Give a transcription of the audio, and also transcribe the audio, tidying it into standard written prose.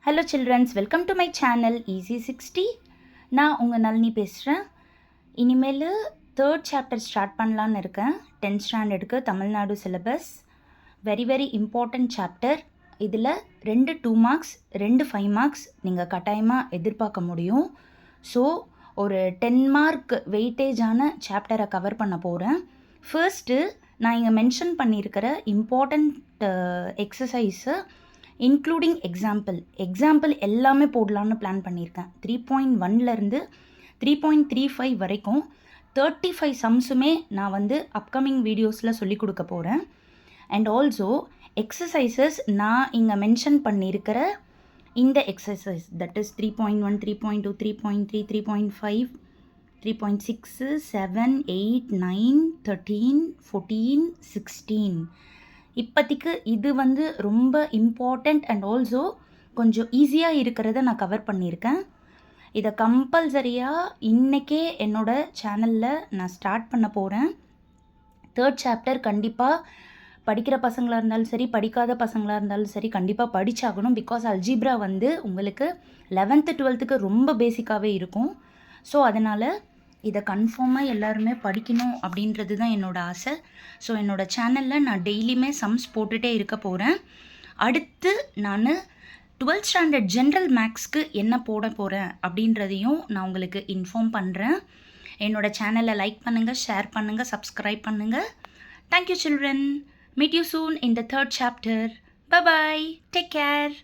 Hello childrens, welcome to my channel easy 60. நான் உங்கள் நளினி பேசுகிறேன். இனிமேல் 3rd சாப்டர் ஸ்டார்ட் பண்ணலான்னு இருக்கேன். 10th ஸ்டாண்டர்டுக்கு Tamil Nadu syllabus. Very important chapter. இதில் 2 2 மார்க்ஸ் 2 5 மார்க்ஸ் நீங்கள் கட்டாயமாக எதிர்பார்க்க முடியும். ஸோ ஒரு 10 மார்க் வெயிட்டேஜான சாப்டரை கவர் பண்ண போகிறேன். ஃபர்ஸ்ட்டு நான் இங்கே மென்ஷன் பண்ணியிருக்கிற இம்பார்ட்டண்ட் எக்ஸசைஸை இன்க்ளூடிங் எக்ஸாம்பிள் எல்லாமே போடலான்னு பிளான் பண்ணியிருக்கேன். 3.1லேருந்து 3.35 வரைக்கும் 35 சம்ஸுமே நான் அப்கமிங் வீடியோஸில் சொல்லி கொடுக்க போகிறேன். அண்ட் ஆல்சோ எக்ஸசைசஸ் நான் இங்கே மென்ஷன் பண்ணியிருக்கிற இந்த எக்ஸசைஸ், தட் இஸ் 3.1, 3.2, 3.3, 3.5, 3.6, 7, 8, 9, 13, 14, 16. இப்போதைக்கு இது ரொம்ப இம்பார்ட்டண்ட் அண்ட் ஆல்சோ கொஞ்சம் ஈஸியாக இருக்கிறத நான் கவர் பண்ணியிருக்கேன். இதை கம்பல்சரியாக இன்றைக்கே என்னோடய சேனலில் நான் ஸ்டார்ட் பண்ண போகிறேன். 3rd சாப்டர் கண்டிப்பாக படிக்கிற பசங்களாக இருந்தாலும் சரி, படிக்காத பசங்களாக இருந்தாலும் சரி, கண்டிப்பாக படித்தாகணும். பிகாஸ் அல்ஜிப்ரா உங்களுக்கு 11th 12th ரொம்ப பேசிக்காகவே இருக்கும். ஸோ அதனால் இதை கன்ஃபார்மாக எல்லாருமே படிக்கணும் அப்படின்றது தான் என்னோடய ஆசை. ஸோ என்னோடய சேனலில் நான் டெய்லியுமே சம்ஸ் போட்டுகிட்டே இருக்க போகிறேன். அடுத்து நான் 12th ஸ்டாண்டர்ட் ஜென்ரல் மேக்ஸ்க்கு என்ன போட போகிறேன் அப்படின்றதையும் நான் உங்களுக்கு இன்ஃபார்ம் பண்ணுறேன். என்னோடய சேனலை லைக் பண்ணுங்கள், ஷேர் பண்ணுங்கள், சப்ஸ்கிரைப் பண்ணுங்கள். Thank you children. Meet you soon in the 3rd chapter. Bye bye. Take care.